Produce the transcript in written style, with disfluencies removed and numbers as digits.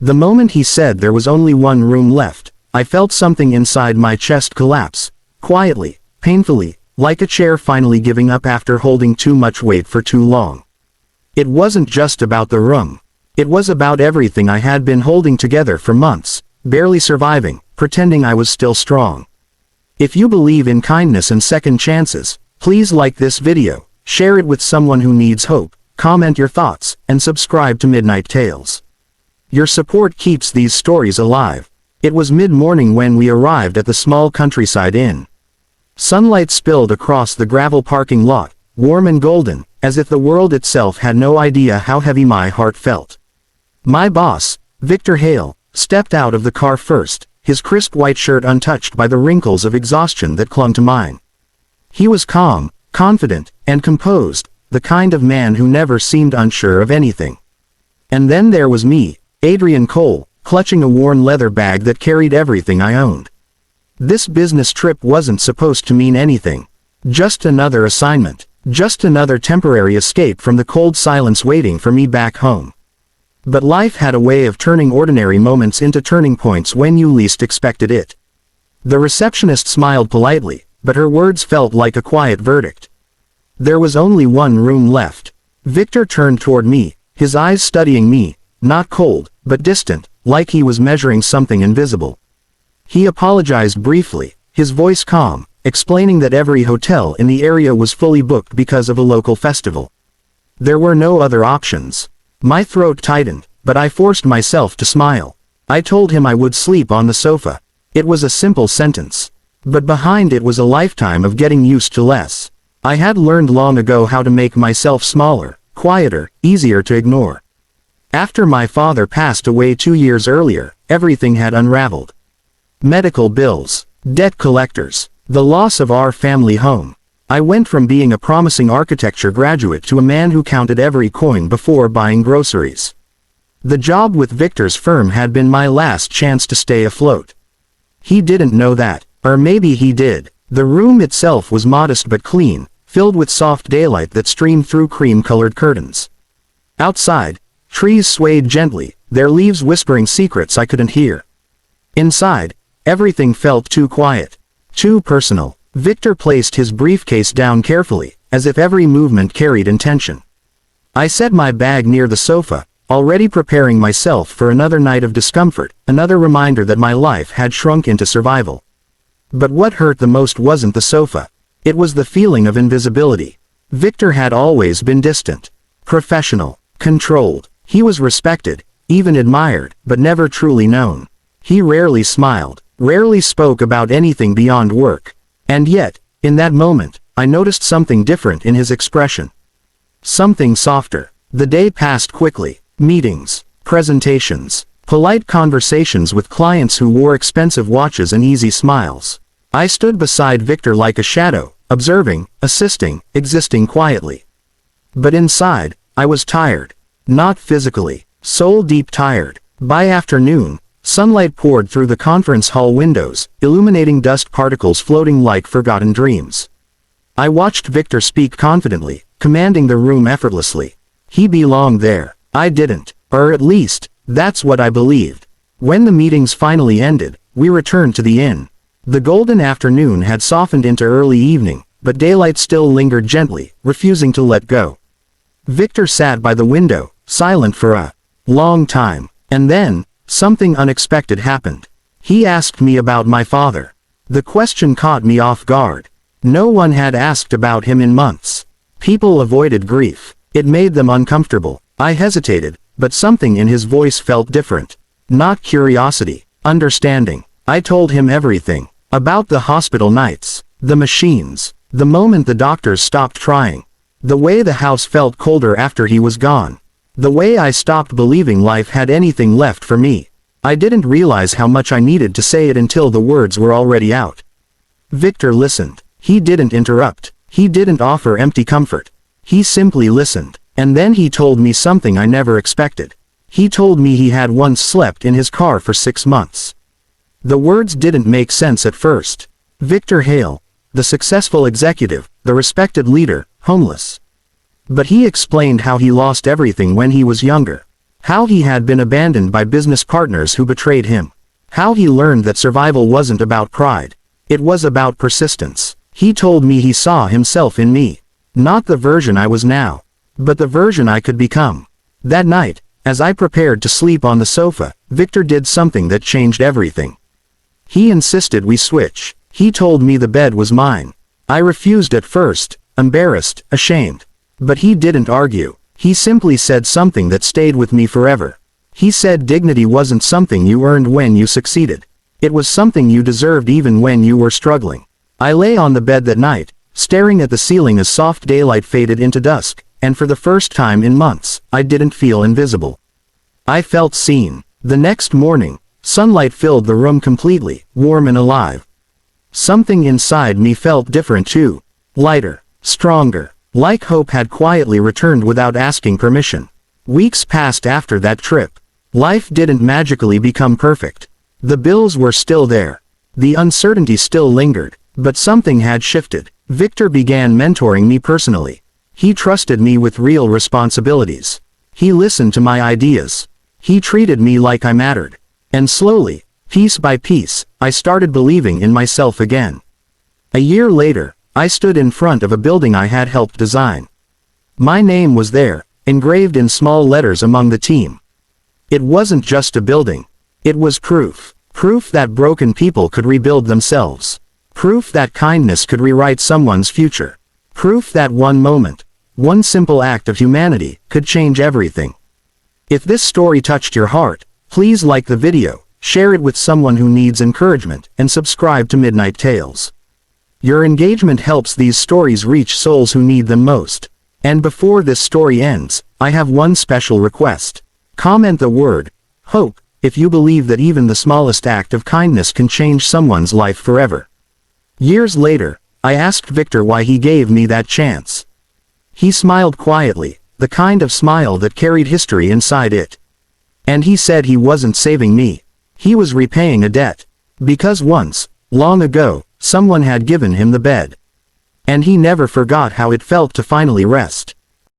The moment he said there was only one room left, I felt something inside my chest collapse, quietly, painfully, like a chair finally giving up after holding too much weight for too long. It wasn't just about the room. It was about everything I had been holding together for months, barely surviving, pretending I was still strong. If you believe in kindness and second chances, please like this video, share it with someone who needs hope, comment your thoughts, and subscribe to Midnight Tales. Your support keeps these stories alive. It was mid-morning when we arrived at the small countryside inn. Sunlight spilled across the gravel parking lot, warm and golden, as if the world itself had no idea how heavy my heart felt. My boss, Victor Hale, stepped out of the car first, his crisp white shirt untouched by the wrinkles of exhaustion that clung to mine. He was calm, confident, and composed, the kind of man who never seemed unsure of anything. And then there was me, Adrian Cole, clutching a worn leather bag that carried everything I owned. This business trip wasn't supposed to mean anything. Just another assignment. Just another temporary escape from the cold silence waiting for me back home. But life had a way of turning ordinary moments into turning points when you least expected it. The receptionist smiled politely, but her words felt like a quiet verdict. There was only one room left. Victor turned toward me, his eyes studying me, not cold, but distant, like he was measuring something invisible. He apologized briefly, his voice calm, explaining that every hotel in the area was fully booked because of a local festival. There were no other options. My throat tightened, but I forced myself to smile. I told him I would sleep on the sofa. It was a simple sentence. But behind it was a lifetime of getting used to less. I had learned long ago how to make myself smaller, quieter, easier to ignore. After my father passed away 2 years earlier, everything had unraveled. Medical bills, debt collectors, the loss of our family home. I went from being a promising architecture graduate to a man who counted every coin before buying groceries. The job with Victor's firm had been my last chance to stay afloat. He didn't know that, or maybe he did. The room itself was modest but clean, filled with soft daylight that streamed through cream-colored curtains. Outside, trees swayed gently, their leaves whispering secrets I couldn't hear. Inside, everything felt too quiet. Too personal. Victor placed his briefcase down carefully, as if every movement carried intention. I set my bag near the sofa, already preparing myself for another night of discomfort, another reminder that my life had shrunk into survival. But what hurt the most wasn't the sofa. It was the feeling of invisibility. Victor had always been distant, professional, controlled. He was respected, even admired, but never truly known. He rarely smiled, rarely spoke about anything beyond work. And yet, in that moment, I noticed something different in his expression. Something softer. The day passed quickly. Meetings, presentations, polite conversations with clients who wore expensive watches and easy smiles. I stood beside Victor like a shadow, observing, assisting, existing quietly. But inside, I was tired. Not physically, soul-deep tired. By afternoon, sunlight poured through the conference hall windows, illuminating dust particles floating like forgotten dreams. I watched Victor speak confidently, commanding the room effortlessly. He belonged there. I didn't. Or at least, that's what I believed. When the meetings finally ended, we returned to the inn. The golden afternoon had softened into early evening, but daylight still lingered gently, refusing to let go. Victor sat by the window, silent for a long time. And then, something unexpected happened. He asked me about my father. The question caught me off guard. No one had asked about him in months. People avoided grief. It made them uncomfortable. I hesitated, but something in his voice felt different. Not curiosity, understanding. I told him everything. About the hospital nights, the machines, the moment the doctors stopped trying, the way the house felt colder after he was gone. The way I stopped believing life had anything left for me. I didn't realize how much I needed to say it until the words were already out. Victor listened. He didn't interrupt. He didn't offer empty comfort. He simply listened. And then he told me something I never expected. He told me he had once slept in his car for 6 months. The words didn't make sense at first. Victor Hale, the successful executive, the respected leader, homeless. But he explained how he lost everything when he was younger. How he had been abandoned by business partners who betrayed him. How he learned that survival wasn't about pride. It was about persistence. He told me he saw himself in me. Not the version I was now, but the version I could become. That night, as I prepared to sleep on the sofa, Victor did something that changed everything. He insisted we switch. He told me the bed was mine. I refused at first, embarrassed, ashamed. But he didn't argue. He simply said something that stayed with me forever. He said dignity wasn't something you earned when you succeeded. It was something you deserved even when you were struggling. I lay on the bed that night, staring at the ceiling as soft daylight faded into dusk, and for the first time in months, I didn't feel invisible. I felt seen. The next morning, sunlight filled the room completely, warm and alive. Something inside me felt different too. Lighter, stronger, like hope had quietly returned without asking permission. Weeks passed after that trip. Life didn't magically become perfect. The bills were still there. The uncertainty still lingered, but something had shifted. Victor began mentoring me personally. He trusted me with real responsibilities. He listened to my ideas. He treated me like I mattered. And slowly, piece by piece, I started believing in myself again. A year later, I stood in front of a building I had helped design. My name was there, engraved in small letters among the team. It wasn't just a building. It was proof. Proof that broken people could rebuild themselves. Proof that kindness could rewrite someone's future. Proof that one moment, one simple act of humanity, could change everything. If this story touched your heart, please like the video, share it with someone who needs encouragement, and subscribe to Midnight Tales. Your engagement helps these stories reach souls who need them most. And before this story ends, I have one special request. Comment the word hope if you believe that even the smallest act of kindness can change someone's life forever. Years later, I asked Victor why he gave me that chance. He smiled quietly, the kind of smile that carried history inside it. And he said he wasn't saving me. He was repaying a debt. Because once, long ago, someone had given him the bed. And he never forgot how it felt to finally rest.